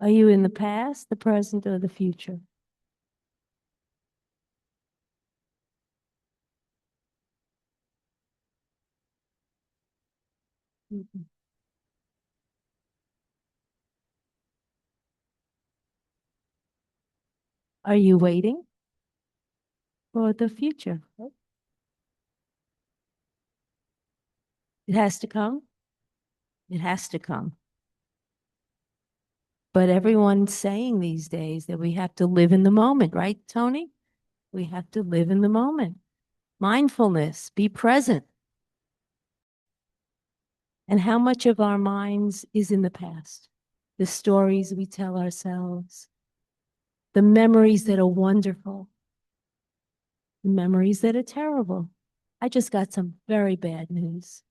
Are you in the past, the present, or the future? Mhm. Are you waiting for the future? It has to come. It has to come. But everyone's saying these days that we have to live in the moment, right, Tony? We have to live in the moment. Mindfulness, be present. And how much of our minds is in the past? The stories we tell ourselves, the memories that are wonderful, the memories that are terrible. I just got some very bad news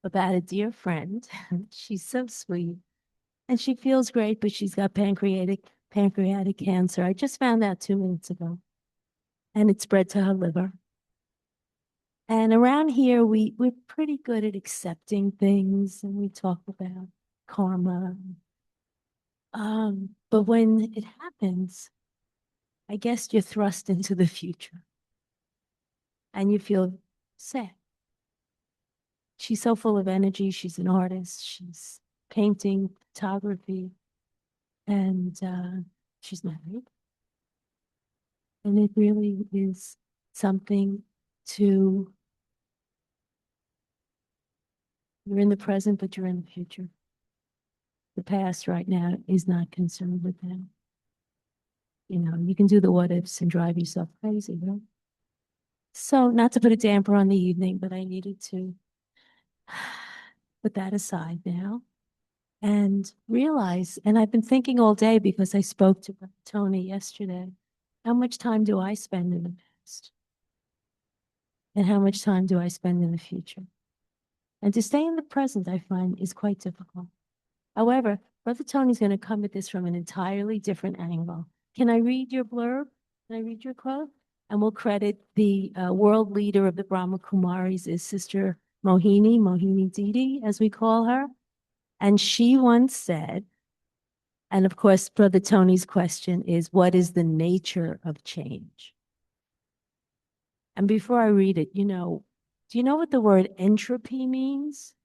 about a dear friend. She's so sweet and she feels great, but she's got pancreatic cancer. I just found out 2 minutes ago, and it spread to her liver. And around here, we're pretty good at accepting things, and we talk about karma. But when it happens, I guess you're thrust into the future, and you feel sad. She's so full of energy. She's an artist. She's painting, photography, and she's married. And it really is something to, you're in the present, but you're in the future. The past right now is not concerned with them. You know, you can do the what ifs and drive yourself crazy, right? So, not to put a damper on the evening, but I needed to put that aside now and realize, and I've been thinking all day because I spoke to Tony yesterday, how much time do I spend in the past? And how much time do I spend in the future? And to stay in the present, I find, is quite difficult. However, Brother Tony's going to come at this from an entirely different angle. Can I read your blurb? Can I read your quote? And we'll credit the world leader of the Brahma Kumaris is Sister Mohini Didi, as we call her. And she once said, and of course, Brother Tony's question is, what is the nature of change? And before I read it, do you know what the word entropy means?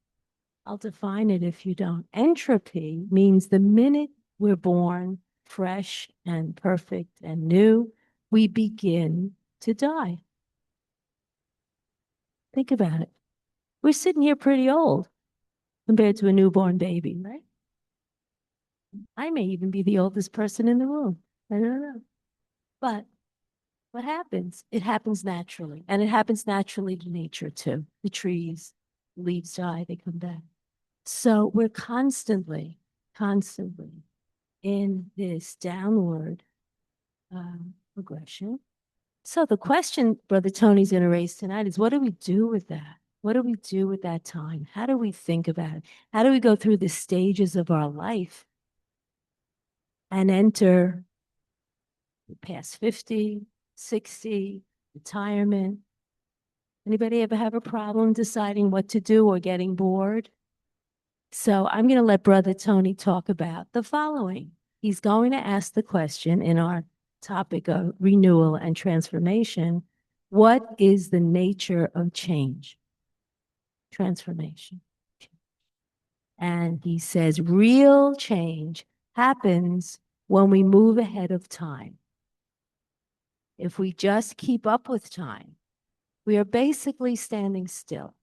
I'll define it if you don't. Entropy means the minute we're born fresh and perfect and new, we begin to die. Think about it. We're sitting here pretty old compared to a newborn baby, right? I may even be the oldest person in the room. I don't know. But what happens? It happens naturally. And it happens naturally to nature too. The trees, leaves die, they come back. So we're constantly in this downward progression. So the question Brother Tony's going to raise tonight is, what do we do with that? What do we do with that time? How do we think about it? How do we go through the stages of our life and enter past 50, 60, retirement? Anybody ever have a problem deciding what to do or getting bored? So I'm going to let Brother Tony talk about the following. He's going to ask the question in our topic of renewal and transformation. What is the nature of change? Transformation. And he says real change happens when we move ahead of time. If we just keep up with time, we are basically standing still.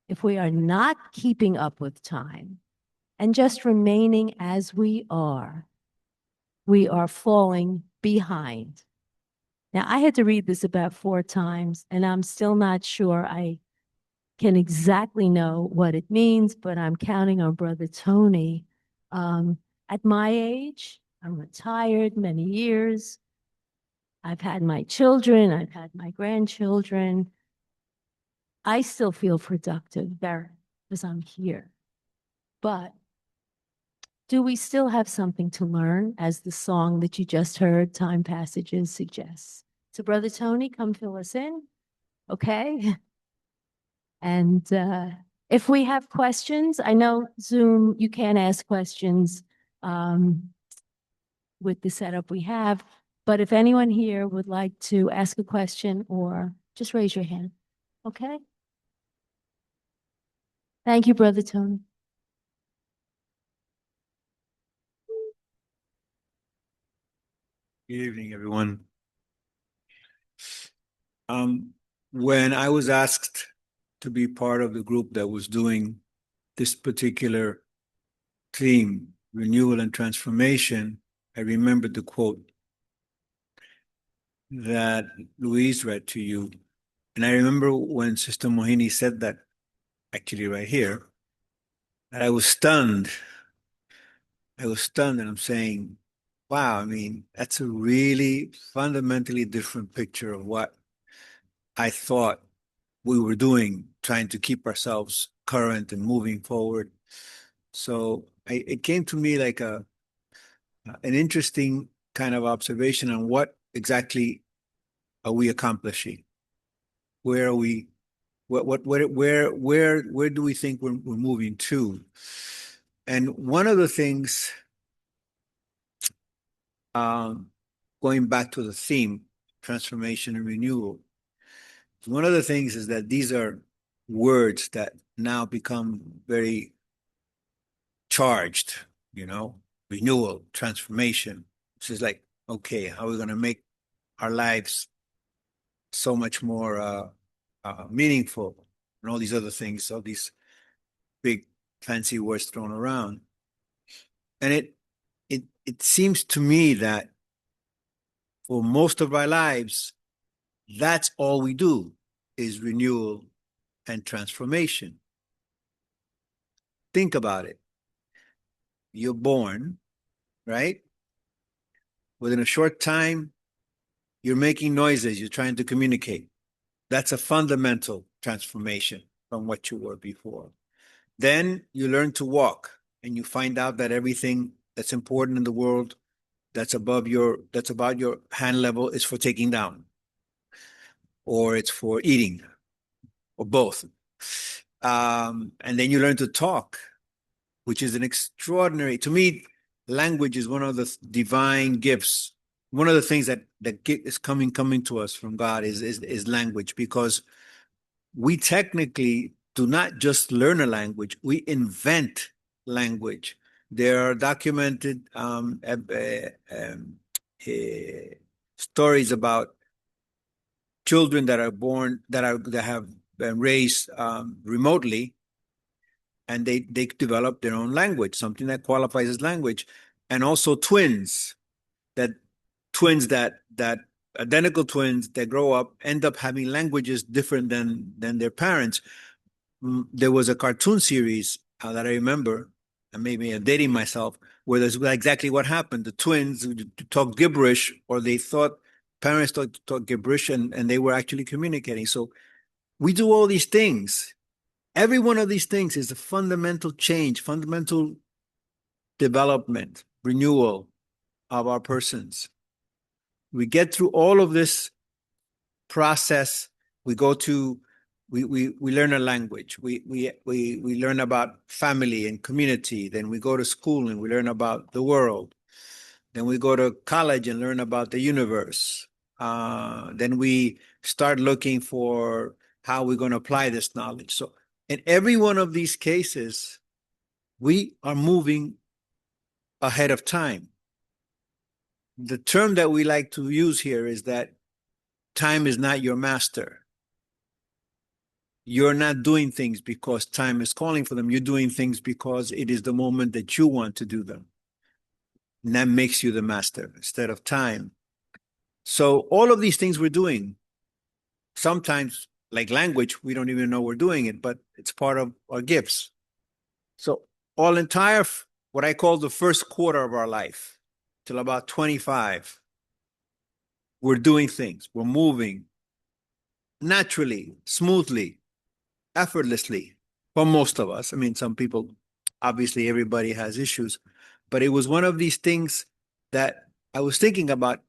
If we are not keeping up with time and just remaining as we are falling behind. Now, I had to read this about 4 times, and I'm still not sure I can exactly know what it means, but I'm counting on Brother Tony. At my age, I'm retired many years. I've had my children, I've had my grandchildren. I still feel productive there because I'm here. But do we still have something to learn, as the song that you just heard, Time Passages, suggests? So, Brother Tony, come fill us in, okay? And if we have questions, I know Zoom, you can't ask questions with the setup we have. But if anyone here would like to ask a question or just raise your hand. Okay? Thank you, Brother Tony. Good evening, everyone. When I was asked to be part of the group that was doing this particular theme, renewal and transformation, I remembered the quote that Louise read to you. And I remember when Sister Mohini said that, actually right here, that I was stunned. I was stunned, and I'm saying, wow, I mean, that's a really fundamentally different picture of what I thought we were doing, trying to keep ourselves current and moving forward. So it came to me like an interesting kind of observation on what exactly are we accomplishing? Where are we? Where do we think we're moving to? And one of the things, going back to the theme, transformation and renewal, one of the things is that these are words that now become very charged, renewal, transformation. Which is like, okay, how are we going to make our lives so much more meaningful, and all these other things, all these big fancy words thrown around. And it seems to me that for most of our lives, that's all we do is renewal and transformation. Think about it. You're born, right? Within a short time, you're making noises, you're trying to communicate. That's a fundamental transformation from what you were before. Then you learn to walk, and you find out that everything that's important in the world that's about your hand level is for taking down, or it's for eating, or both. And then you learn to talk, which is an extraordinary, to me, language is one of the divine gifts. One of the things that is coming to us from God is language, because we technically do not just learn a language, we invent language. There are documented stories about children that are born, that have been raised remotely, and they develop their own language, something that qualifies as language. And also twins that identical twins that grow up end up having languages different than their parents. There was a cartoon series that I remember, and maybe I'm dating myself, where there's exactly what happened. The twins talk gibberish, or they thought parents talk gibberish, and they were actually communicating. So we do all these things. Every one of these things is a fundamental change, fundamental development, renewal of our persons. We get through all of this process. We learn a language. We learn about family and community. Then we go to school and we learn about the world. Then we go to college and learn about the universe. Then we start looking for how we're going to apply this knowledge. So in every one of these cases, we are moving ahead of time. The term that we like to use here is that time is not your master. You're not doing things because time is calling for them. You're doing things because it is the moment that you want to do them. And that makes you the master instead of time. So all of these things we're doing, sometimes like language, we don't even know we're doing it, but it's part of our gifts. So what I call the first quarter of our life, till about 25, we're doing things, we're moving naturally, smoothly, effortlessly for most of us. I mean, some people, obviously everybody has issues, but it was one of these things that I was thinking about.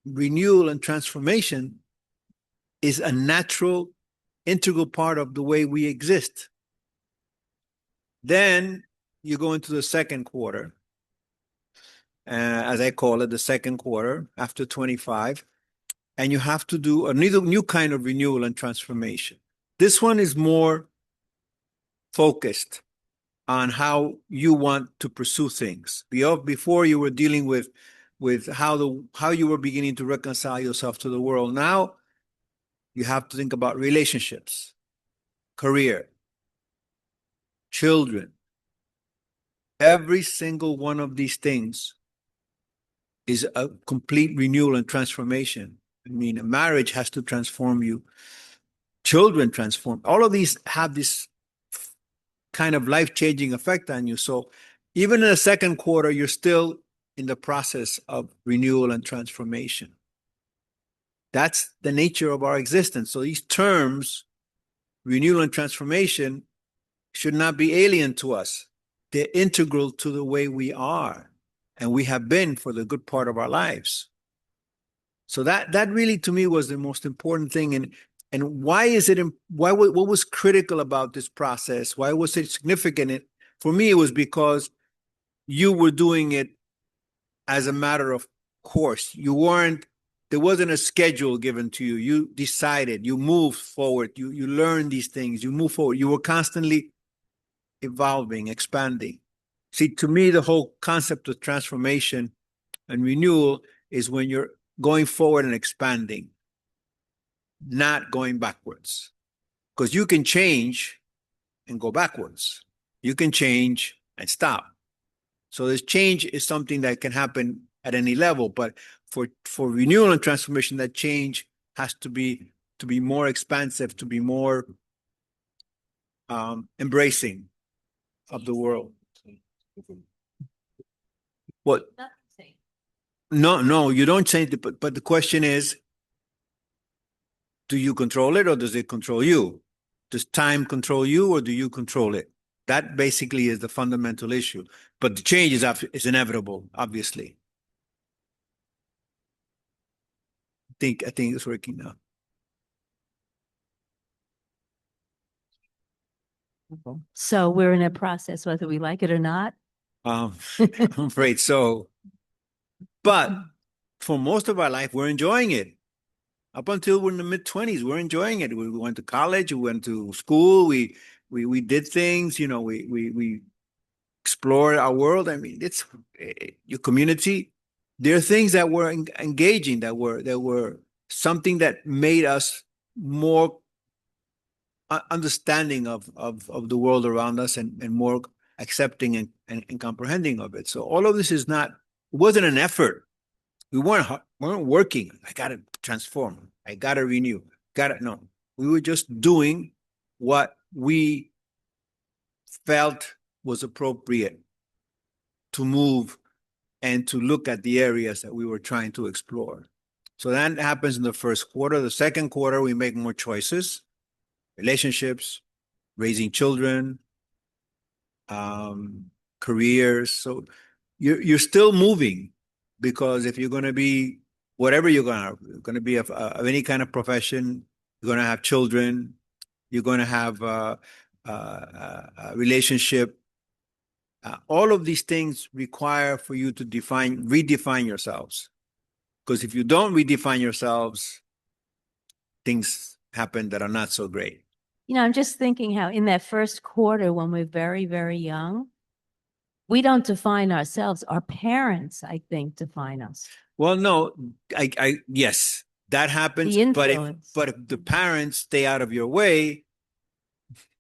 Renewal and transformation is a natural, integral part of the way we exist. Then you go into the second quarter, as I call it, the second quarter after 25. And you have to do a new kind of renewal and transformation. This one is more focused on how you want to pursue things. Before you were dealing with how you were beginning to reconcile yourself to the world. Now you have to think about relationships, career, children. Every single one of these things is a complete renewal and transformation. I mean, a marriage has to transform you. Children transform. All of these have this kind of life-changing effect on you. So even in the second quarter, you're still in the process of renewal and transformation. That's the nature of our existence. So these terms, renewal and transformation, should not be alien to us. They're integral to the way we are, and we have been for the good part of our lives. So that really, to me, was the most important thing. And why is it? What was critical about this process? Why was it significant? For me, it was because you were doing it as a matter of course. You weren't. There wasn't a schedule given to you. You decided. You moved forward. You learned these things. You move forward. You were constantly evolving, expanding. See, to me, the whole concept of transformation and renewal is when you're going forward and expanding, not going backwards. Because you can change and go backwards. You can change and stop. So this change is something that can happen at any level, but for renewal and transformation, that change has to be more expansive, to be more embracing of the world. What? No, you don't change it, but the question is, do you control it or does it control you? Does time control you or do you control it? That basically is the fundamental issue. But the change is inevitable, obviously. I think it's working now. So we're in a process, whether we like it or not. I'm afraid so. But for most of our life, we're enjoying it. Up until we're in the mid-20s, we're enjoying it. We went to college, we went to school, we did things, we explored our world. I mean, it's your community. There are things that were engaging, that were something that made us more understanding of the world around us and more accepting and comprehending of it. So all of this it wasn't an effort. We weren't working. I got to transform. I got to renew. No. We were just doing what we felt was appropriate to move and to look at the areas that we were trying to explore. So that happens in the first quarter. The second quarter, we make more choices, relationships, raising children, careers. So you're still moving, because if you're going to be whatever you're going to be of any kind of profession, you're going to have children, you're going to have a relationship. All of these things require for you to redefine yourselves. Because if you don't redefine yourselves, things happen that are not so great. I'm just thinking how in that first quarter, when we're very, very young, we don't define ourselves. Our parents, I think, define us. Well, no, yes, that happens. But if the parents stay out of your way,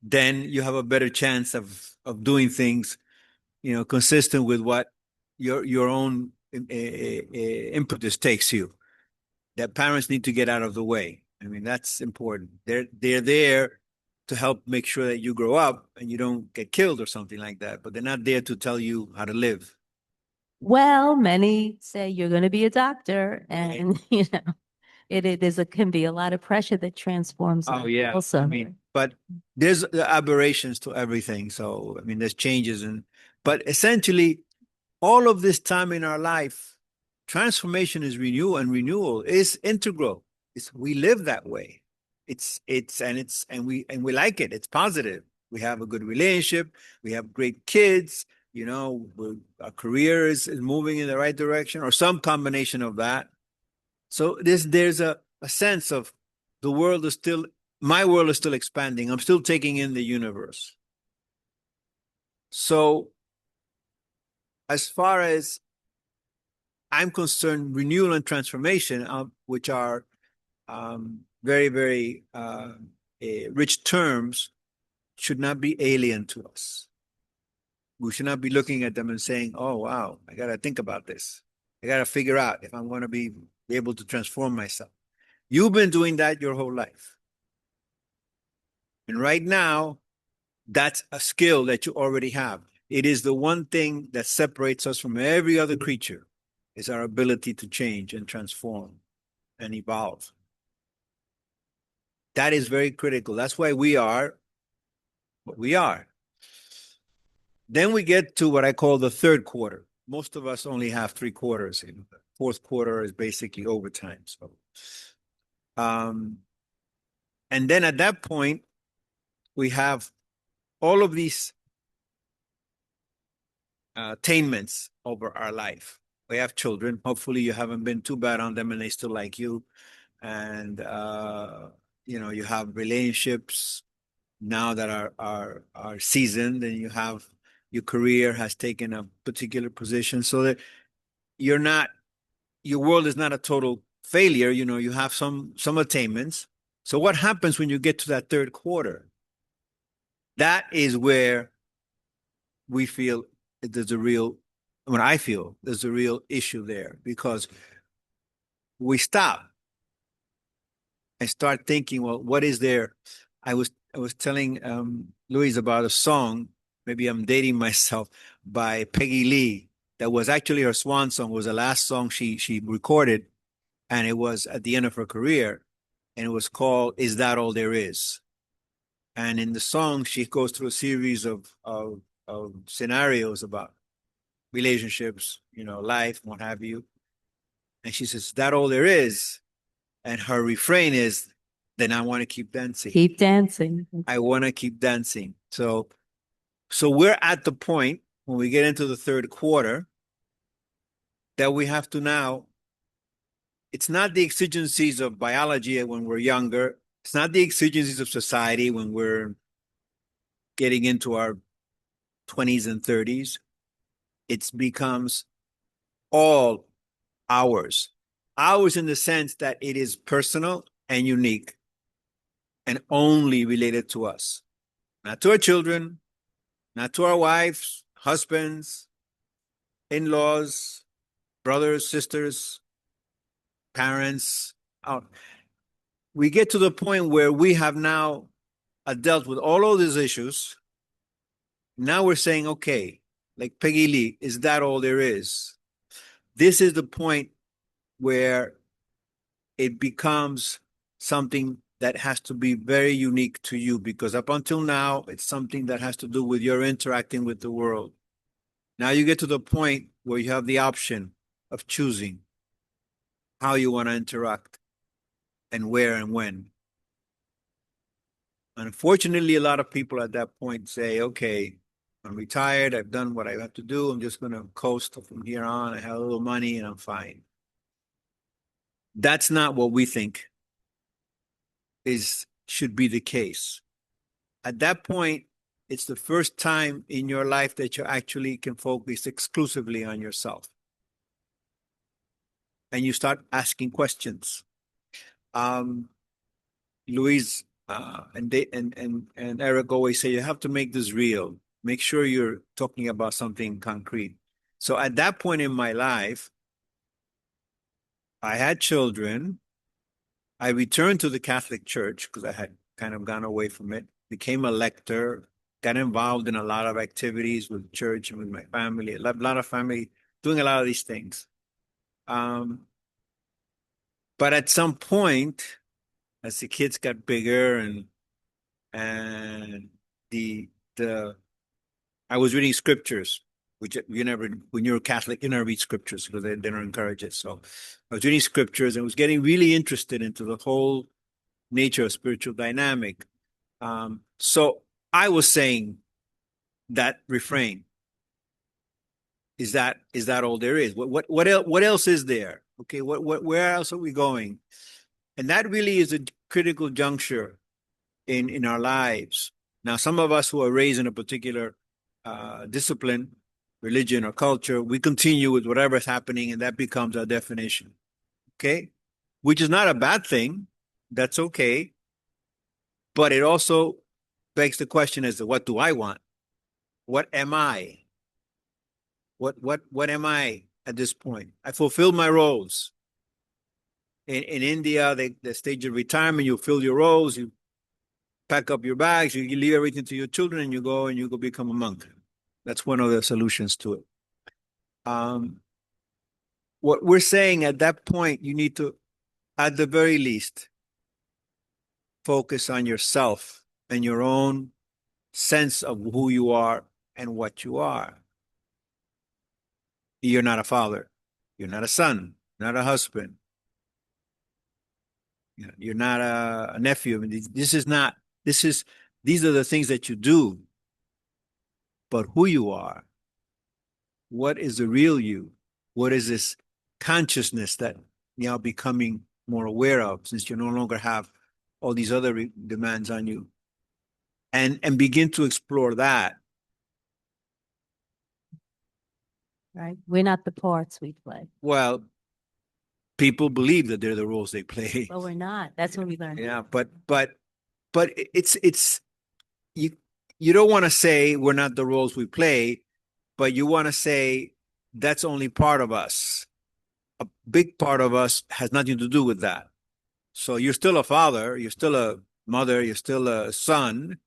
then you have a better chance of doing things, consistent with what your own impetus takes you. That parents need to get out of the way. I mean, that's important. They're there to help make sure that you grow up and you don't get killed or something like that, but they're not there to tell you how to live. Well, many say you're going to be a doctor, and can be a lot of pressure that transforms. Oh yeah, also. I mean, but there's aberrations to everything. So I mean, there's changes, but essentially, all of this time in our life, transformation is renewal, and renewal is integral. We live that way. And we like it. It's positive. We have a good relationship. We have great kids. our career is moving in the right direction, or some combination of that. So there's a sense of the world is still, my world is still expanding. I'm still taking in the universe. So as far as I'm concerned, renewal and transformation, which are very, very rich terms, should not be alien to us. We should not be looking at them and saying, oh, wow, I got to think about this. I got to figure out if I'm going to be able to transform myself. You've been doing that your whole life. And right now, that's a skill that you already have. It is the one thing that separates us from every other creature, is our ability to change and transform and evolve. That is very critical. That's why we are what we are. Then we get to what I call the third quarter. Most of us only have 3 quarters. The fourth quarter is basically overtime. So, and then at that point, we have all of these attainments over our life. We have children. Hopefully, you haven't been too bad on them, and they still like you. And you have relationships now that are seasoned, and you have your career has taken a particular position, so that your world is not a total failure. You have some attainments. So what happens when you get to that third quarter? That is where we feel there's a real, when I feel there's a real issue there, because we stop and start thinking, well, what is there? I was telling Louise about a song, maybe I'm dating myself, by Peggy Lee, that was actually her swan song, was the last song she recorded, and it was at the end of her career, and it was called "Is That All There Is?" And in the song, she goes through a series of scenarios about relationships, life, what have you. And she says, "Is that all there is?" And her refrain is, "Then I want to keep dancing. Keep dancing. I want to keep dancing." So we're at the point when we get into the third quarter that we have to now, it's not the exigencies of biology when we're younger. It's not the exigencies of society when we're getting into our 20s and 30s. It becomes all ours. Ours in the sense that it is personal and unique and only related to us, not to our children, not to our wives, husbands, in-laws, brothers, sisters, parents. We get to the point where we have now dealt with all of these issues. Now we're saying, okay, like Peggy Lee, is that all there is? This is the point where it becomes something that has to be very unique to you, because up until now, it's something that has to do with your interacting with the world. Now you get to the point where you have the option of choosing how you want to interact and where and when. Unfortunately, a lot of people at that point say, okay, I'm retired. I've done what I have to do. I'm just going to coast from here on. I have a little money and I'm fine. That's not what we think should be the case. At that point, it's the first time in your life that you actually can focus exclusively on yourself. And you start asking questions. Louise and Eric always say, you have to make this real. Make sure you're talking about something concrete. So at that point in my life, I had children. I returned to the Catholic Church because I had kind of gone away from it, became a lector, got involved in a lot of activities with church and with my family, a lot of family, doing a lot of these things. But at some point, as the kids got bigger and I was reading scriptures, which you never, when you're a Catholic, you never read scriptures because they don't encourage it. So I was reading scriptures and was getting really interested into the whole nature of spiritual dynamic. So I was saying that refrain, Is that all there is? What else is there? Okay, where else are we going? And that really is a critical juncture in our lives. Now, some of us who are raised in a particular discipline, religion, or culture, we continue with whatever is happening, and that becomes our definition. Okay, which is not a bad thing. That's okay, but it also begs the question as to what do I want? What am I? What am I at this point? I fulfill my roles. In India, the stage of retirement, you fill your roles, you pack up your bags, you leave everything to your children, and you go become a monk. That's one of the solutions to it. What we're saying at that point, you need to, at the very least, focus on yourself and your own sense of who you are and what you are. You're not a father. You're not a son, not a husband. You're not a nephew. I mean, these are the things that you do, but who you are, what is the real you? What is this consciousness that you're becoming more aware of since you no longer have all these other demands on you? And begin to explore that. Right? We're not the parts we play. Well, people believe that they're the roles they play. But we're not. That's what we learned. Yeah, but it's you don't want to say we're not the roles we play, but you want to say that's only part of us. A big part of us has nothing to do with that. So you're still a father, you're still a mother, you're still a son,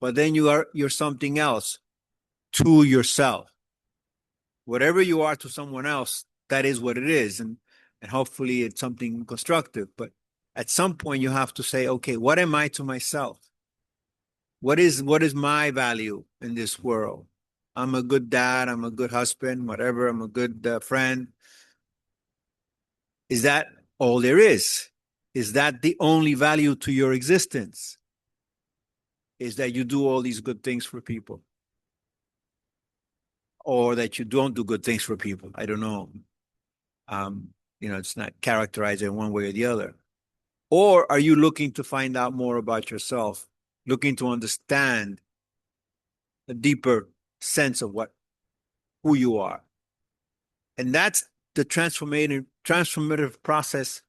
but then you're something else to yourself. Whatever you are to someone else, that is what it is. And hopefully it's something constructive. But at some point you have to say, okay, what am I to myself? What is my value in this world? I'm a good dad, I'm a good husband, whatever, I'm a good friend. Is that all there is? Is that the only value to your existence? Is that you do all these good things for people? Or that you don't do good things for people? I don't know. It's not characterized in one way or the other. Or are you looking to find out more about yourself, looking to understand a deeper sense of who you are? And that's the transformative process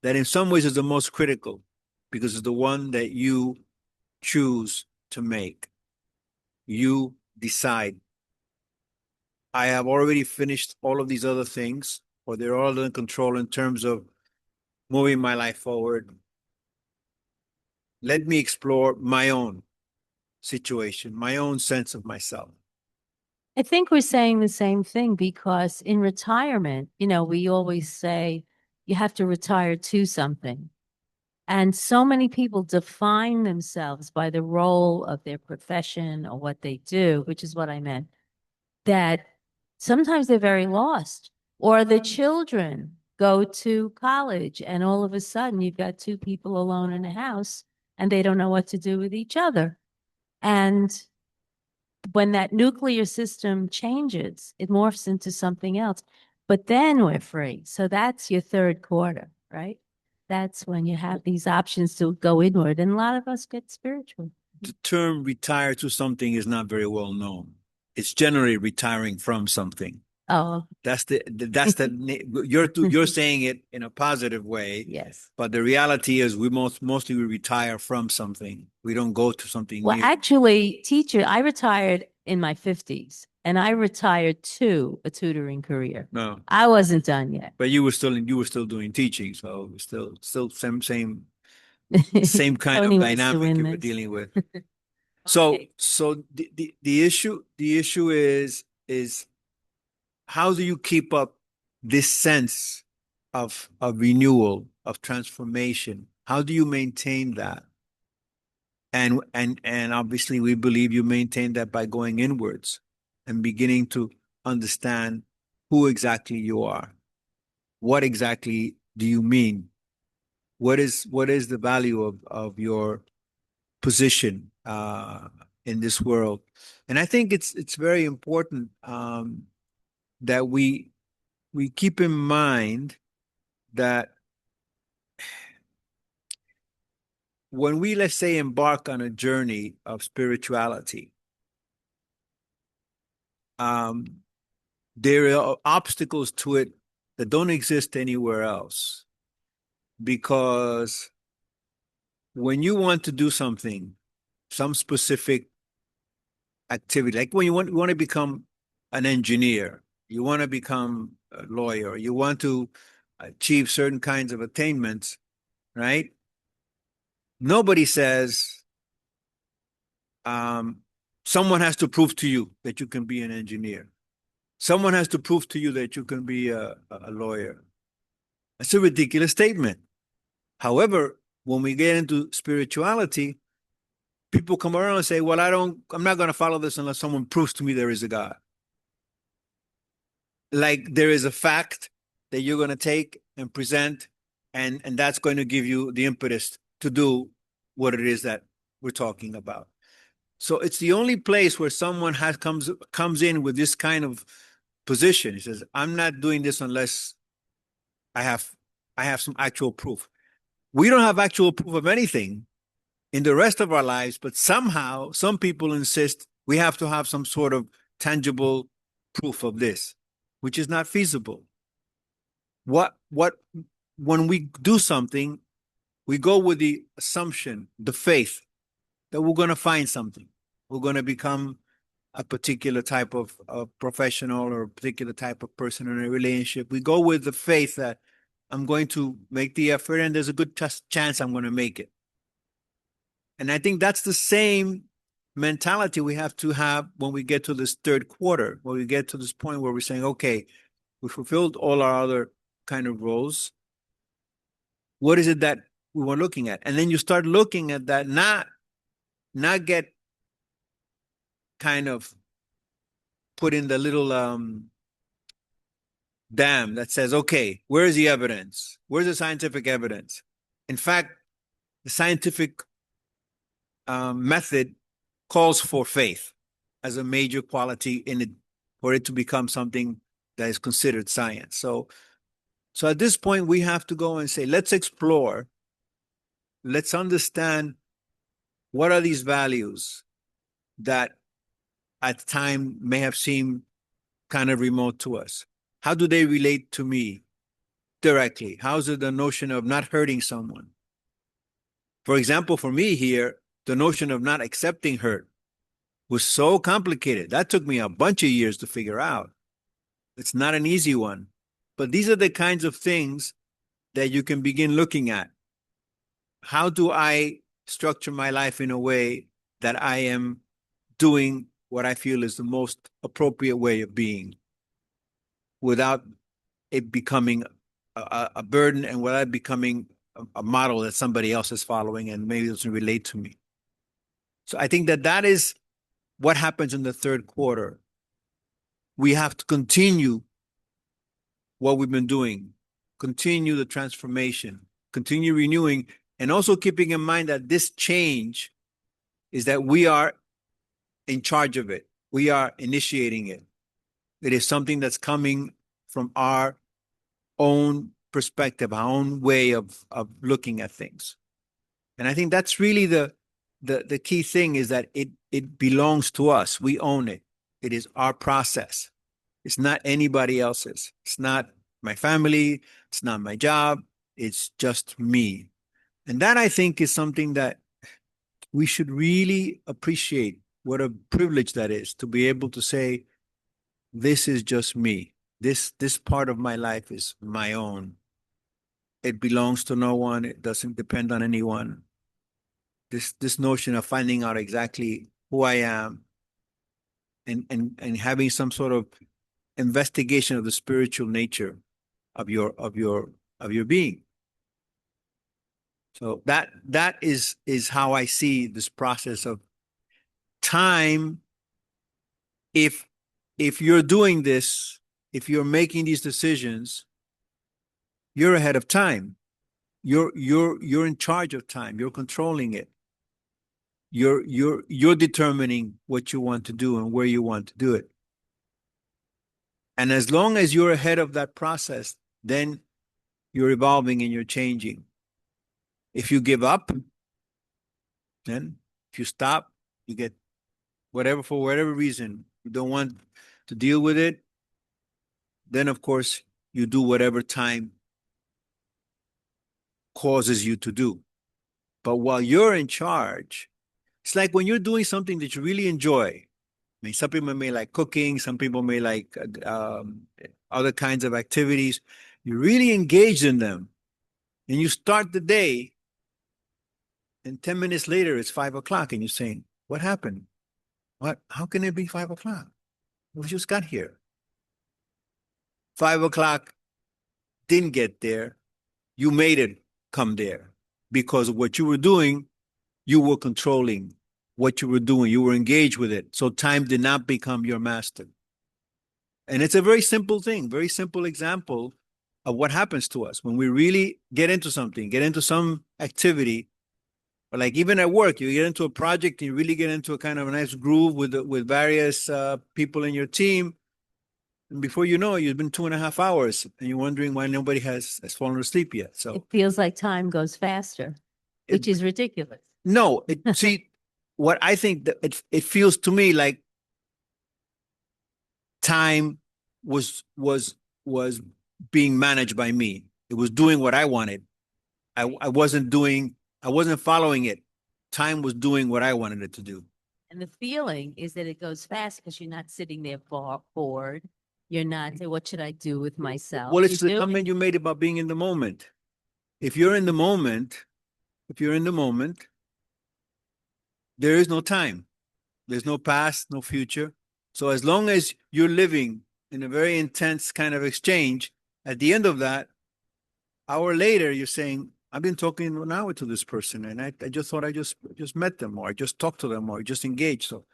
that in some ways is the most critical because it's the one that you choose to make. You decide. I have already finished all of these other things, or they're all in control in terms of moving my life forward. Let me explore my own situation, my own sense of myself. I think we're saying the same thing because in retirement, we always say you have to retire to something. And so many people define themselves by the role of their profession or what they do, which is what I meant, that sometimes they're very lost. Or the children go to college and all of a sudden you've got two people alone in a house and they don't know what to do with each other. And when that nuclear system changes, it morphs into something else. But then we're free. So that's your third quarter, right? That's when you have these options to go inward. And a lot of us get spiritual. The term retire to something is not very well known. It's generally retiring from something. Oh, you're saying it in a positive way. yes. But the reality is we mostly retire from something. We don't go to something Well, new. actually, teacher, I retired in my 50s and I retired to a tutoring career. No, I wasn't done yet. but you were still doing teaching, so still same kind of Tony was dynamic doing you were this. dealing with. So Okay. the issue is how do you keep up this sense of renewal, of transformation? How do you maintain that? And obviously we believe you maintain that by going inwards and beginning to understand who exactly you are. What exactly do you mean? What is the value of your position in this world? And I think it's very important that we keep in mind that when we, let's say, embark on a journey of spirituality, um, there are obstacles to it that don't exist anywhere else. Because when you want to do something, some specific activity, like when you want to become an engineer, you want to become a lawyer, you want to achieve certain kinds of attainments, right? Nobody says, um, someone has to prove to you that you can be an engineer. Someone has to prove to you that you can be a lawyer. That's a ridiculous statement. However, when we get into spirituality, people come around and say, well, I'm not going to follow this unless someone proves to me there is a God. Like there is a fact that you're going to take and present, and that's going to give you the impetus to do what it is that we're talking about. So it's the only place where someone comes in with this kind of position. He says, I'm not doing this unless I have some actual proof. We don't have actual proof of anything in the rest of our lives, but somehow some people insist we have to have some sort of tangible proof of this, which is not feasible. What when we do something, we go with the assumption, the faith that we're going to find something. We're going to become a particular type of professional or a particular type of person in a relationship. We go with the faith that I'm going to make the effort and there's a good chance I'm going to make it. And I think that's the same mentality we have to have when we get to this third quarter, when we get to this point where we're saying, okay, we fulfilled all our other kind of roles. What is it that we were looking at? And then you start looking at that, not get kind of put in the little dam that says, okay, where's the evidence? Where's the scientific evidence? In fact, the scientific method calls for faith as a major quality in it for it to become something that is considered science. So at this point, we have to go and say, let's explore, let's understand what are these values that at the time may have seemed kind of remote to us. How do they relate to me directly? How's it the notion of not hurting someone? For example, for me here, the notion of not accepting hurt was so complicated. That took me a bunch of years to figure out. It's not an easy one. But these are the kinds of things that you can begin looking at. How do I structure my life in a way that I am doing what I feel is the most appropriate way of being without it becoming a burden and without becoming a model that somebody else is following and maybe doesn't relate to me? So I think that is what happens in the third quarter. We have to continue what we've been doing, continue the transformation, continue renewing, and also keeping in mind that this change is that we are in charge of it. We are initiating it. It is something that's coming from our own perspective, our own way of looking at things. And I think that's really the key thing, is that it belongs to us. We own it. It is our process. It's not anybody else's. It's not my family. It's not my job. It's just me. And that, I think, is something that we should really appreciate. What a privilege that is, to be able to say, this is just me. This part of my life is my own. It belongs to no one. It doesn't depend on anyone. This notion of finding out exactly who I am and having some sort of investigation of the spiritual nature of your being. So that is how I see this process of time. If you're doing this, if you're making these decisions, you're ahead of time. You're in charge of time. You're controlling it. You're determining what you want to do and where you want to do it. And as long as you're ahead of that process, then you're evolving and you're changing. If you give up, then if you stop, you get whatever, for whatever reason, you don't want to deal with it, then of course you do whatever time causes you to do. But while you're in charge, it's like when you're doing something that you really enjoy. I mean, some people may like cooking, some people may like other kinds of activities. You really engage in them and you start the day, and 10 minutes later, it's 5 o'clock, and you're saying, what happened? What? How can it be 5 o'clock? We just got here. 5 o'clock didn't get there. You made it come there because of what you were doing. You were controlling what you were doing. You were engaged with it. So time did not become your master. And it's a very simple thing, very simple example of what happens to us when we really get into something, get into some activity, or like even at work, you get into a project, you really get into a kind of a nice groove with various people in your team. And before you know it, you've been 2.5 hours and you're wondering why nobody has fallen asleep yet. So It feels like time goes faster, which is ridiculous. no, see, what I think that it feels to me like time was being managed by me. It was doing what I wanted. I wasn't following it. Time was doing what I wanted it to do. And the feeling is that it goes fast because you're not sitting there bored. You're not saying, what should I do with myself? Well, it's You're the comment you made about being in the moment. If you're in the moment, if you're in the moment, there is no time. There's no past, no future. So as long as you're living in a very intense kind of exchange, at the end of that, hour later, you're saying, I've been talking an hour to this person, and I just thought I just met them, or I just talked to them, or just engaged. So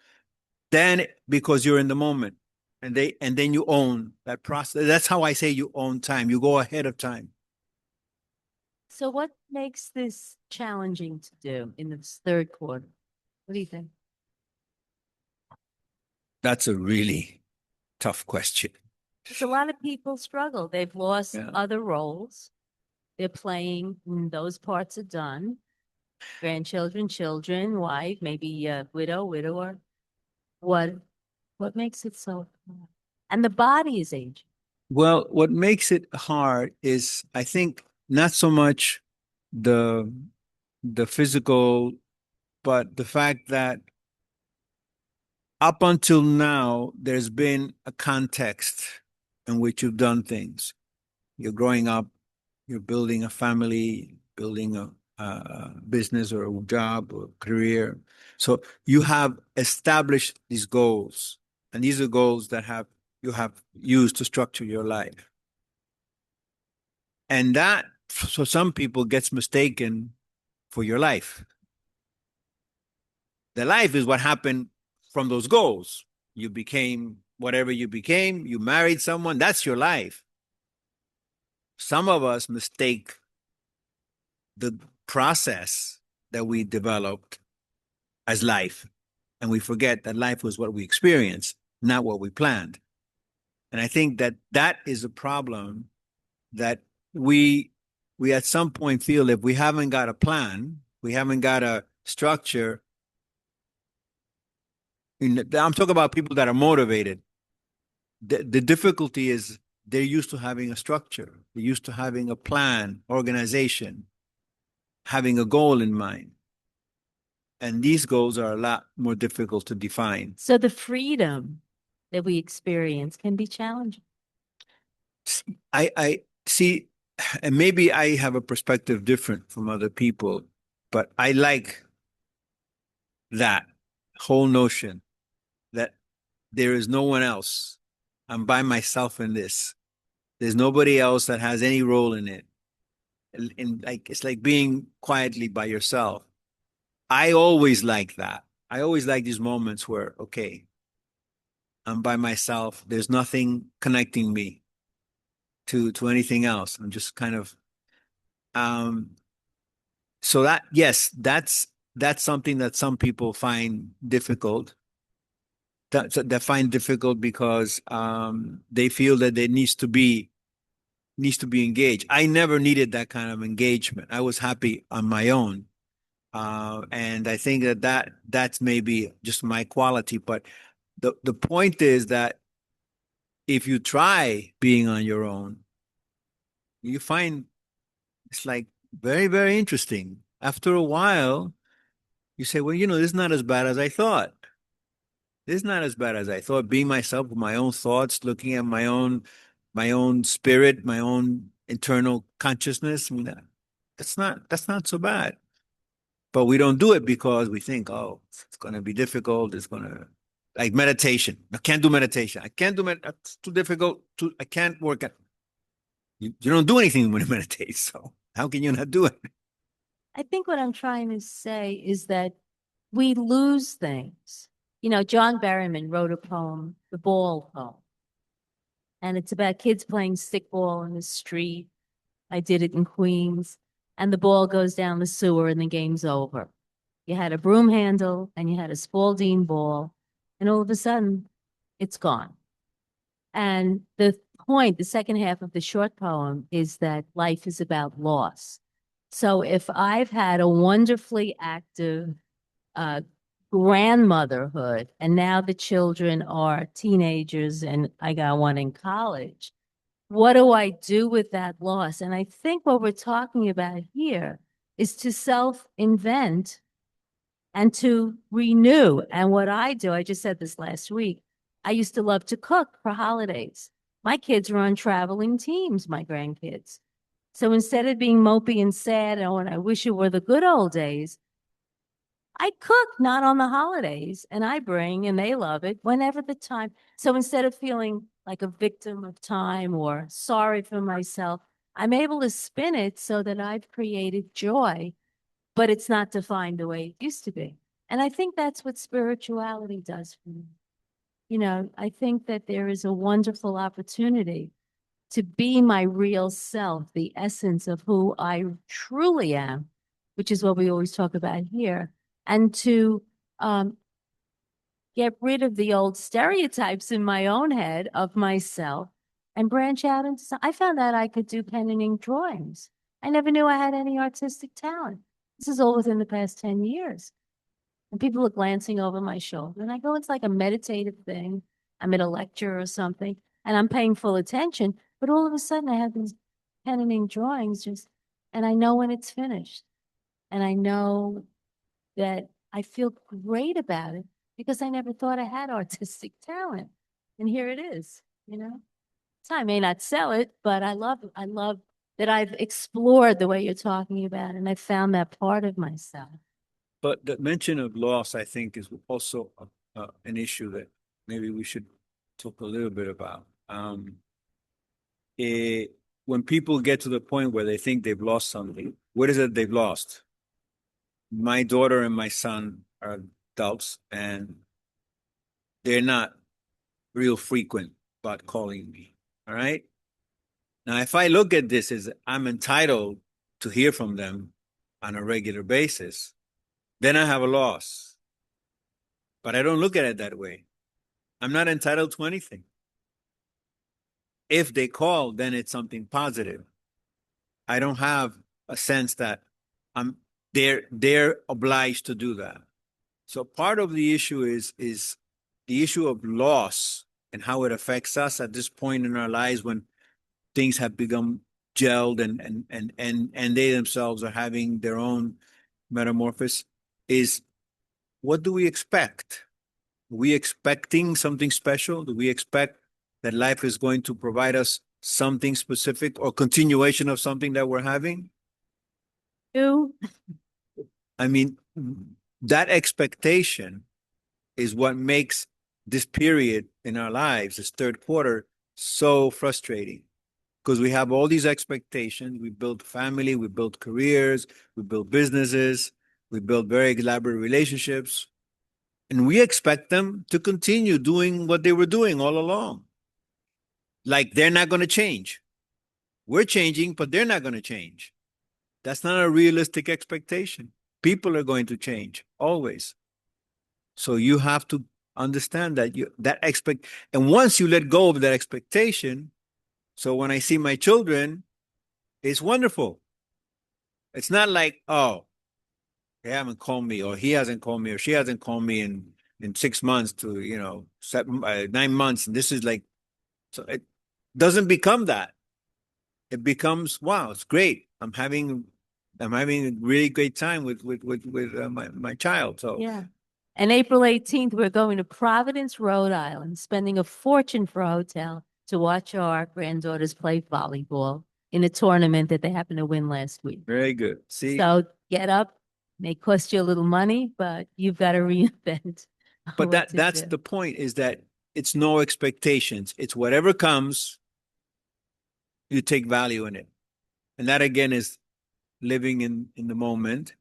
then, because you're in the moment, and then you own that process. That's how I say you own time. You go ahead of time. So what makes this challenging to do in this third quarter? What do you think? That's a really tough question. Because a lot of people struggle. They've lost Yeah. other roles. They're playing, those parts are done. Grandchildren, children, wife, maybe widow, widower. What makes it so hard? And the body is aging. Well, what makes it hard is, I think, not so much the the physical, but the fact that up until now, there's been a context in which you've done things. You're growing up, you're building a family, building a business or a job or a career. So you have established these goals, and these are goals that you have used to structure your life. And that, for some people, gets mistaken for your life. The life is what happened from those goals. You became whatever you became, you married someone, that's your life. Some of us mistake the process that we developed as life, and we forget that life was what we experienced, not what we planned. And I think that that is a problem that we at some point feel if we haven't got a plan, we haven't got a structure. I'm talking about people that are motivated. The difficulty is they're used to having a structure. They're used to having a plan, organization, having a goal in mind. And these goals are a lot more difficult to define. So the freedom that we experience can be challenging. I see, and maybe I have a perspective different from other people, but I like that whole notion that there is no one else. I'm by myself in this. There's nobody else that has any role in it. And like it's like being quietly by yourself. I always like that. I always like these moments where, okay, I'm by myself. There's nothing connecting me to anything else. I'm just kind of um so that yes, that's something that some people find difficult. that find difficult because they feel that there needs to be engaged. I never needed that kind of engagement. I was happy on my own. And I think that's maybe just my quality. But the point is that if you try being on your own, you find it's like very, very interesting. After a while, you say, well, this is not as bad as I thought. This is not as bad as I thought. Being myself with my own thoughts, looking at my own spirit, my own internal consciousness. I mean, that's not so bad. But we don't do it because we think, oh, it's going to be difficult. It's going to like meditation. I can't do meditation. I can't do It's too difficult. I can't work. You don't do anything when you meditate. So how can you not do it? I think what I'm trying to say is that we lose things. John Berryman wrote a poem, The Ball Poem, and it's about kids playing stickball in the street. I did it in Queens, and the ball goes down the sewer and the game's over. You had a broom handle and you had a Spalding ball, and all of a sudden, it's gone. And the point, the second half of the short poem, is that life is about loss. So if I've had a wonderfully active grandmotherhood, and now the children are teenagers, and I got one in college, what do I do with that loss? And I think what we're talking about here is to self-invent and to renew. And what I do, I just said this last week, I used to love to cook for holidays. My kids were on traveling teams, my grandkids. So instead of being mopey and sad, and I wish it were the good old days, I cook not on the holidays, and I bring, and they love it whenever the time. So instead of feeling like a victim of time or sorry for myself, I'm able to spin it so that I've created joy, but it's not defined the way it used to be. And I think that's what spirituality does for me. I think that there is a wonderful opportunity to be my real self, the essence of who I truly am, which is what we always talk about here, and to get rid of the old stereotypes in my own head of myself and branch out into I found out I could do pen and ink drawings. I never knew I had any artistic talent. This is all within the past 10 years. And people are glancing over my shoulder. And I go, it's like a meditative thing. I'm at a lecture or something, and I'm paying full attention. But all of a sudden, I have these pen and ink drawings and I know when it's finished. And I know that I feel great about it because I never thought I had artistic talent. And here it is, So I may not sell it, but I love that I've explored the way you're talking about, and I found that part of myself. But the mention of loss, I think, is also an issue that maybe we should talk a little bit about. When people get to the point where they think they've lost something, what is it they've lost? My daughter and my son are adults, and they're not real frequent about calling me. All right. Now, if I look at this as I'm entitled to hear from them on a regular basis, then I have a loss. But I don't look at it that way. I'm not entitled to anything. If they call, then it's something positive. I don't have a sense that they're obliged to do that. So part of the issue is the issue of loss and how it affects us at this point in our lives when things have become gelled and they themselves are having their own metamorphosis. Is what do we expect? Are we expecting something special? Do we expect that life is going to provide us something specific or continuation of something that we're having? I mean, that expectation is what makes this period in our lives, this third quarter, so frustrating because we have all these expectations. We build family, we build careers, we build businesses, we build very elaborate relationships, and we expect them to continue doing what they were doing all along. Like they're not going to change. We're changing, but they're not going to change. That's not a realistic expectation. People are going to change always. So you have to understand that and once you let go of that expectation, so when I see my children, it's wonderful. It's not like, oh, they haven't called me, or he hasn't called me, or she hasn't called me in 6 months to, 9 months. And this is like, so it doesn't become that. It becomes, wow, it's great. I'm having a really great time with my child. So Yeah. And April 18th, we're going to Providence, Rhode Island, spending a fortune for a hotel to watch our granddaughters play volleyball in a tournament that they happened to win last week. very good. See, So get up, may cost you a little money, but you've got to reinvent. but what to that's do. the point, is that it's no expectations. It's whatever comes, you take value in it. And that again is living in the moment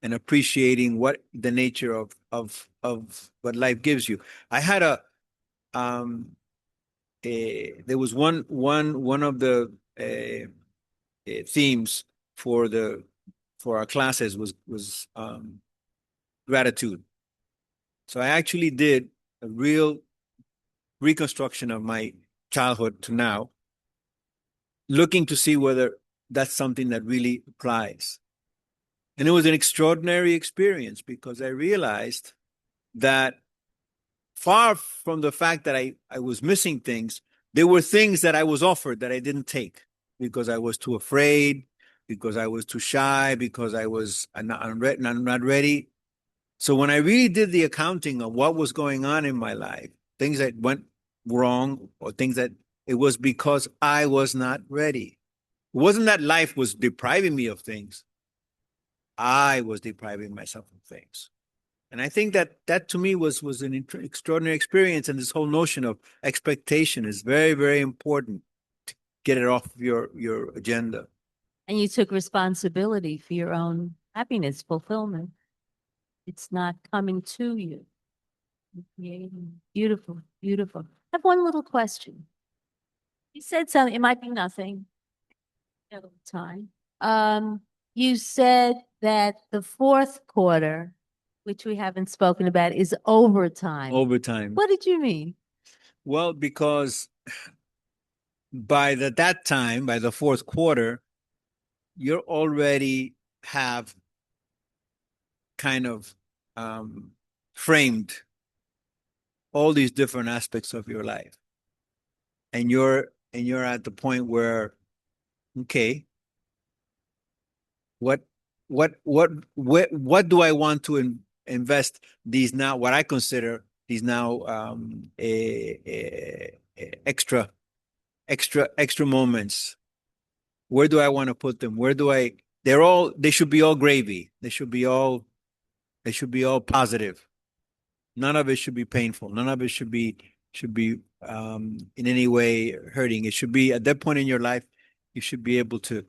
and appreciating what the nature of what life gives you. I had there was one of the themes for our classes was gratitude. So I actually did a real reconstruction of my childhood to now, looking to see whether that's something that really applies. And it was an extraordinary experience, because I realized that, far from the fact that I was missing things, there were things that I was offered that I didn't take because I was too afraid, because I was too shy, because I was not ready. So when I really did the accounting of what was going on in my life, things that went wrong, or things that, it was because I was not ready. It wasn't that life was depriving me of things. I was depriving myself of things. And I think that to me was an extraordinary experience. And this whole notion of expectation is very, very important to get it off of your agenda. And you took responsibility for your own happiness, fulfillment. It's not coming to you. You're creating. Beautiful, beautiful. I have one little question. You said something, it might be nothing. Time. You said that the fourth quarter, which we haven't spoken about, is overtime. Overtime. What did you mean? Well, because by that time, by the fourth quarter, you already have kind of framed all these different aspects of your life, and you're at the point where, okay, what do I want to invest these, now what I consider these now extra moments? Where do I want to put them? They should be all gravy. They should be all positive. None of it should be painful. None of it should be in any way hurting. It should be, at that point in your life, you should be able to,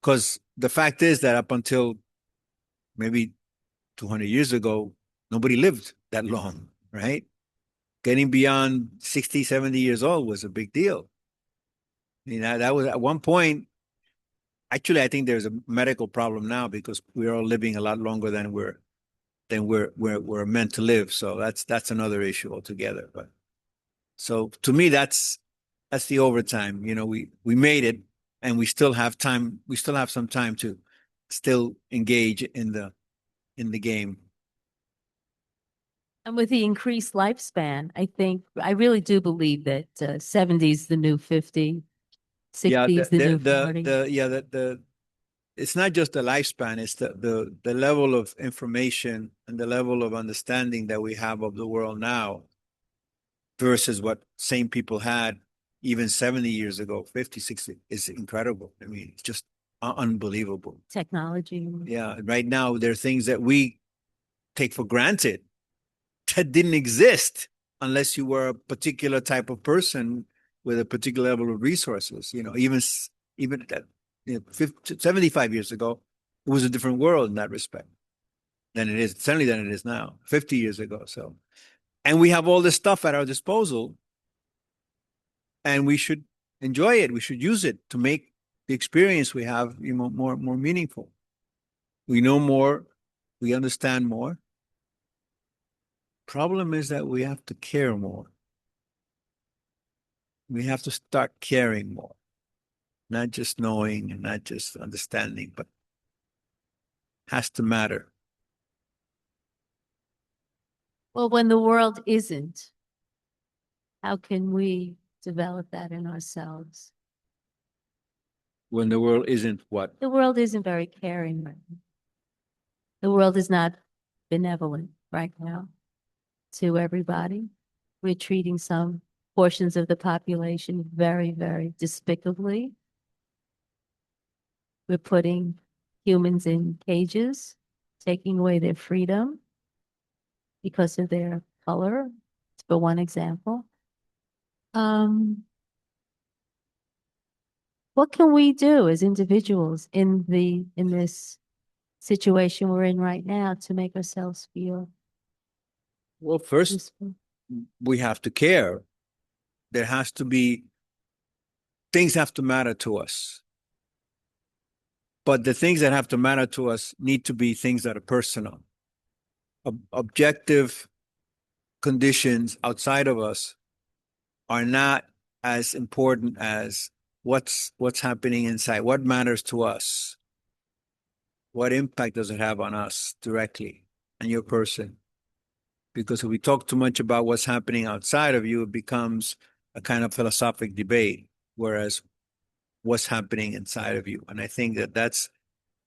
because the fact is that up until maybe 200 years ago, nobody lived that long, right? Getting beyond 60, 70 years old was a big deal. That was at one point. Actually, I think there's a medical problem now, because we're all living a lot longer than we're meant to live. So that's another issue altogether. But so to me, that's the overtime. We made it, and we still have time. We still have some time to still engage in the game. And with the increased lifespan, I really do believe that 70 is the new 50, 60 is the new 40. It's not just the lifespan, it's the level of information and the level of understanding that we have of the world now versus what same people had even 70 years ago, 50, 60, is incredible. I mean, it's just unbelievable. Technology. Yeah, right now there are things that we take for granted that didn't exist unless you were a particular type of person with a particular level of resources. Even that 75 years ago, it was a different world in that respect certainly than it is now, 50 years ago. So, and we have all this stuff at our disposal, and we should enjoy it. We should use it to make the experience we have more meaningful. We know more, we understand more. problem is that we have to care more. We have to start caring more, not just knowing and not just understanding, but has to matter. Well, when the world isn't, how can we develop that in ourselves? When the world isn't what? The world isn't very caring right now. The world is not benevolent right now to everybody. We're treating some portions of the population very, very despicably. We're putting humans in cages, taking away their freedom because of their color, for one example. What can we do as individuals in this situation we're in right now to make ourselves feel Well, first, useful? we have to care. There has to be, things have to matter to us. But the things that have to matter to us need to be things that are personal. Objective conditions outside of us are not as important as what's happening inside. What matters to us? What impact does it have on us directly and your person? Because if we talk too much about what's happening outside of you, it becomes a kind of philosophic debate, whereas what's happening inside of you. And I think that that's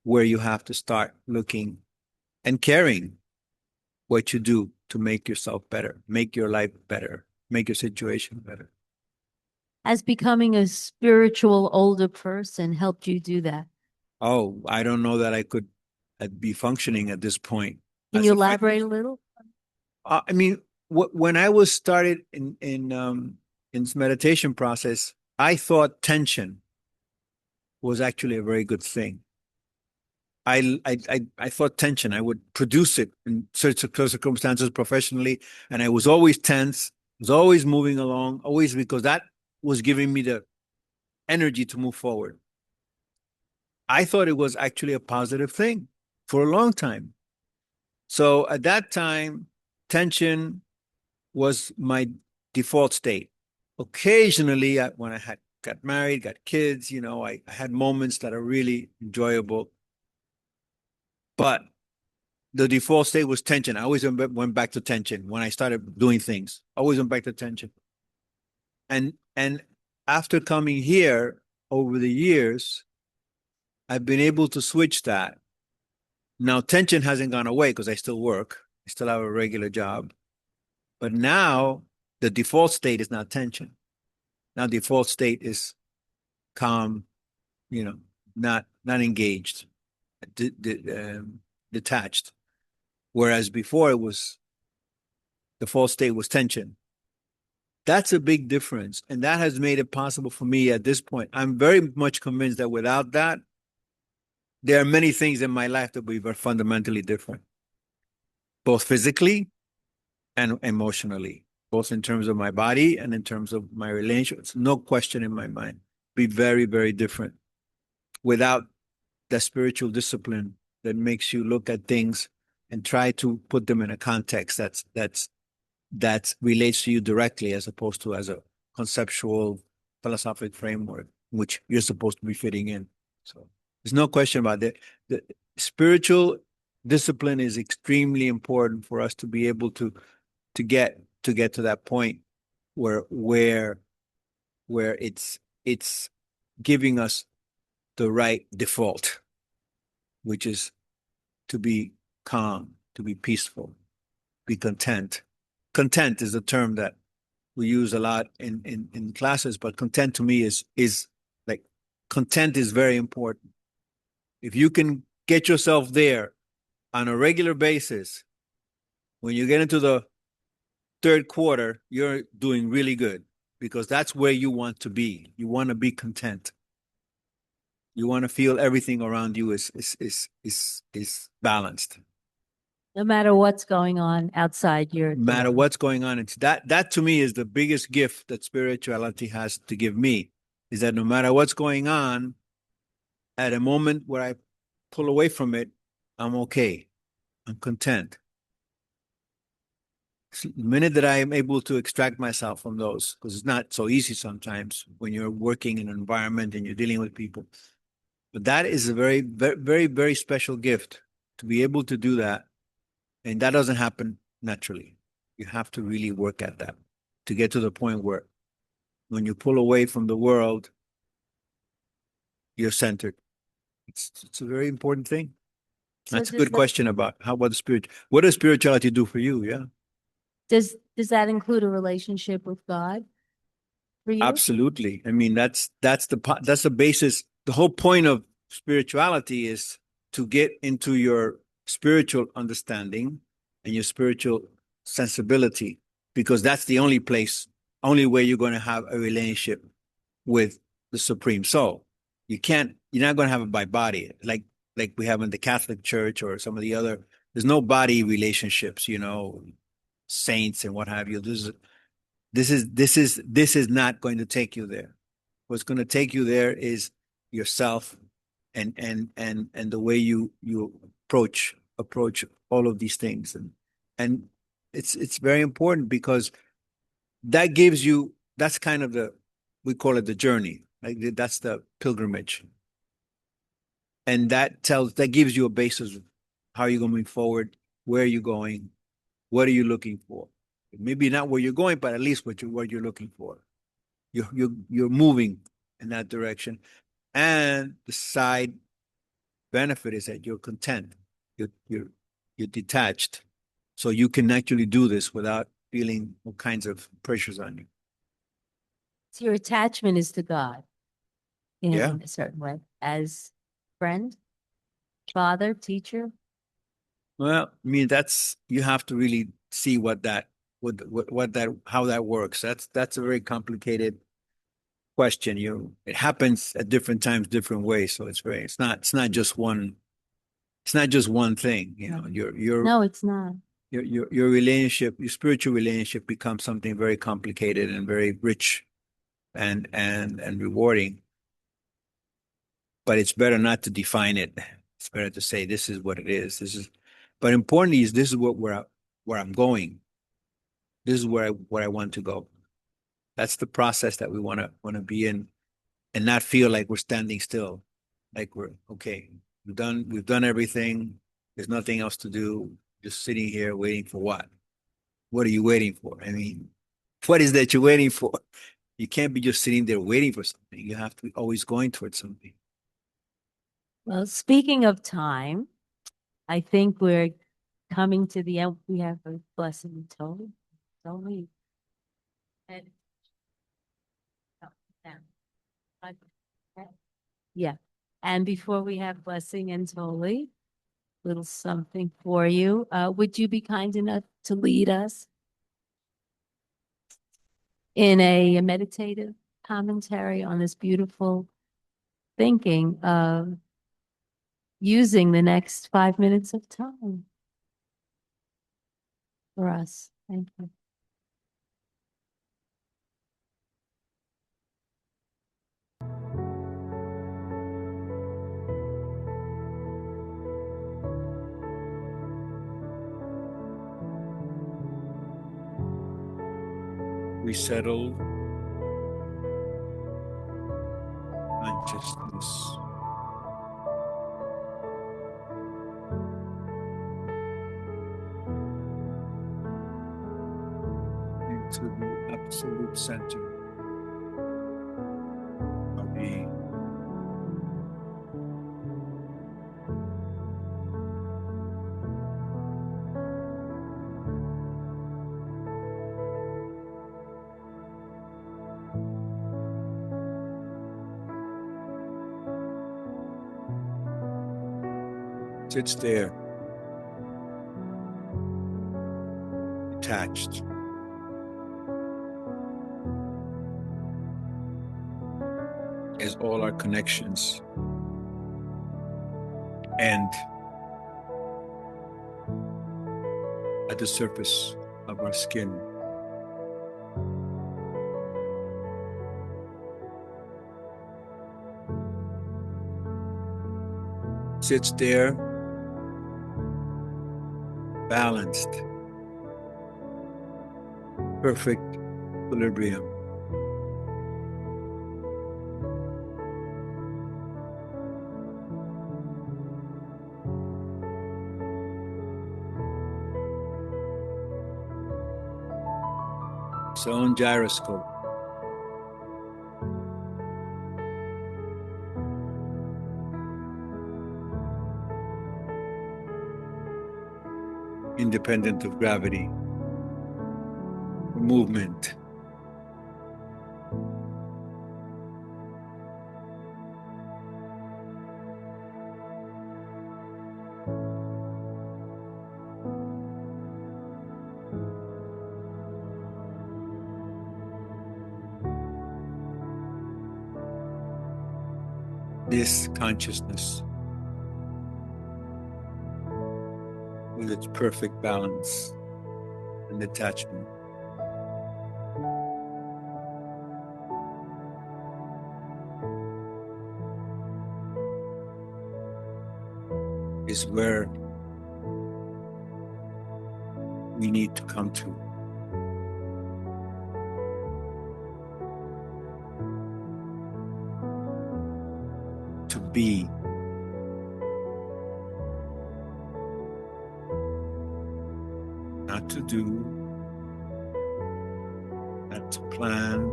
where you have to start looking and caring what you do to make yourself better, make your life better, make your situation better. Has becoming a spiritual older person helped you do that? Oh, I don't know that I could be functioning at this point. Can you elaborate a little? I mean, when I was started in this meditation process, I thought tension was actually a very good thing. I thought tension. I would produce it in certain circumstances professionally, and I was always tense, was always moving along, always, because that was giving me the energy to move forward. I thought it was actually a positive thing for a long time. So at that time, tension was my default state. Occasionally, when I had got married, got kids, I had moments that are really enjoyable. But the default state was tension. I always went back to tension when I started doing things. I always went back to tension. And after coming here over the years, I've been able to switch that. Now tension hasn't gone away because I still work. I still have a regular job. But now the default state is not tension. Now the default state is calm, not engaged, detached. Whereas before it was, the default state was tension. That's a big difference. And that has made it possible for me at this point. I'm very much convinced that without that, there are many things in my life that will be fundamentally different, both physically and emotionally, both in terms of my body and in terms of my relationships. No question in my mind. Be very, very different without the spiritual discipline that makes you look at things and try to put them in a context that relates to you directly, as opposed to as a conceptual philosophic framework, which you're supposed to be fitting in. So there's no question about that. The spiritual discipline is extremely important for us to be able to get to that point where it's giving us the right default, which is to be calm, to be peaceful, be content. Content is a term that we use a lot in classes, but content to me is like, content is very important. If you can get yourself there on a regular basis, when you get into the third quarter, you're doing really good, because that's where you want to be. You want to be content. You want to feel everything around you is balanced. No matter what's going on outside your No matter what's going on, it's that to me is the biggest gift that spirituality has to give me, is that no matter what's going on, at a moment where I pull away from it, I'm okay. I'm content. The minute that I am able to extract myself from those, because it's not so easy sometimes when you're working in an environment and you're dealing with people. But that is a very, very, very, very special gift to be able to do that. And that doesn't happen naturally. You have to really work at that to get to the point where when you pull away from the world, you're centered. It's a very important thing. So That's a good does that, question about how about the spirit? What does spirituality do for you? Yeah, does that include a relationship with God for you? absolutely. I mean, that's the basis. The whole point of spirituality is to get into your spiritual understanding and your spiritual sensibility, because that's the only place, only way you're going to have a relationship with the Supreme Soul. You're not going to have it by body, like we have in the Catholic Church or some of the other. There's no body relationships, saints and what have you. This is not going to take you there. What's going to take you there is yourself and the way you approach all of these things, and it's very important because that gives you that's kind of the we call it the journey, like that's the pilgrimage, and that gives you a basis of how you're going to move forward, where are you going, what are you looking for, maybe not where you're going, but at least what you're looking for. You're moving in that direction, and the side benefit is that you're content, you're detached, so you can actually do this without feeling all kinds of pressures on you. So your attachment is to God Yeah. in a certain way, as friend, father, teacher. Well, I mean, that's you have to really see what that how that works. That's a very complicated question. It happens at different times, different ways. So it's not just one thing. No, it's not. Your relationship, your spiritual relationship becomes something very complicated and very rich and rewarding. But it's better not to define it. It's better to say this is what it is. But importantly is this is where I'm going. This is where I want to go. That's the process that we want to be in, and not feel like we're standing still, like we're okay. We've done everything. There's nothing else to do. Just sitting here waiting for what? What are you waiting for? I mean, what is that you're waiting for? You can't be just sitting there waiting for something. You have to be always going towards something. Well, speaking of time, I think we're coming to the end. We have a blessing told. Totally. And oh, down. Yeah. And before we have blessing and Toli, little something for you. Would you be kind enough to lead us in a meditative commentary on this beautiful thinking of using the next 5 minutes of time for us? Thank you. We settle consciousness into the absolute center of being. Sits there, detached, as all our connections end at the surface of our skin. Sits there, balanced, perfect equilibrium. Its own gyroscope. Independent of gravity, movement. This consciousness, with its perfect balance and detachment, is where we need to come to be. Not to do, not to plan,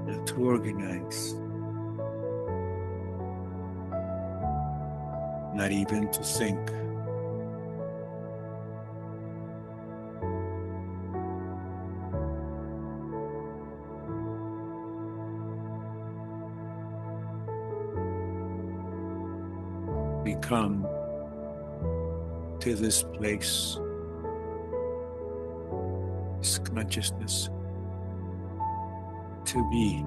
not to organize, not even to think. We come to this place, this consciousness, to be.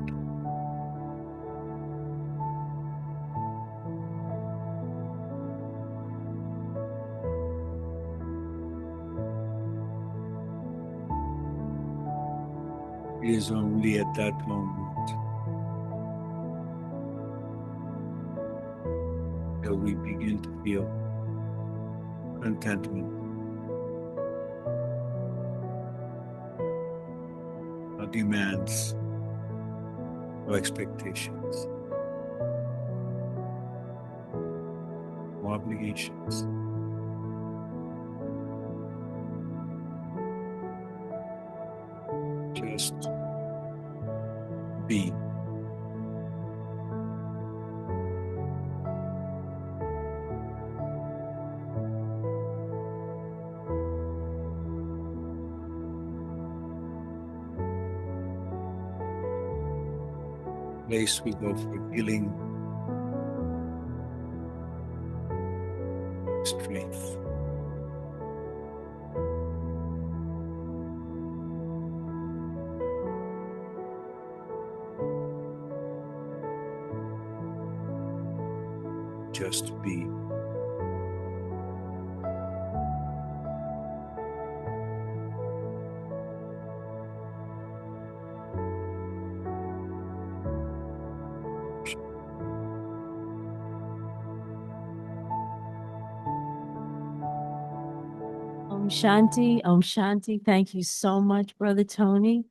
It is only at that moment that we begin to feel contentment. No demands, no expectations, no obligations. Just be. Place we go for healing, strength. Just be. Om Shanti, Om Shanti. Thank you so much, Brother Tony.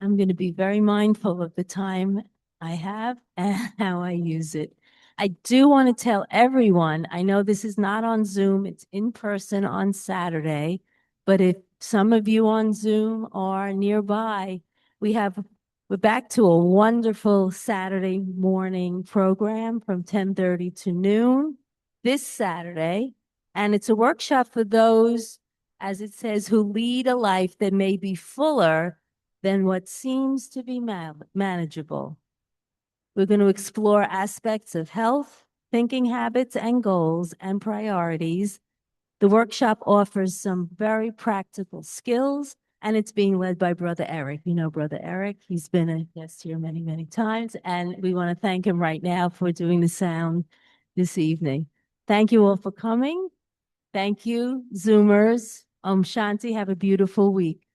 I'm going to be very mindful of the time I have and how I use it. I do want to tell everyone, I know this is not on Zoom, it's in person on Saturday, but if some of you on Zoom are nearby, we're back to a wonderful Saturday morning program from 10:30 to noon this Saturday. And it's a workshop for those, as it says, who lead a life that may be fuller than what seems to be manageable. We're going to explore aspects of health, thinking habits, and goals and priorities. The workshop offers some very practical skills, and it's being led by Brother Eric. You know Brother Eric. He's been a guest here many, many times, and we want to thank him right now for doing the sound this evening. Thank you all for coming. Thank you, Zoomers. Om Shanti. Have a beautiful week.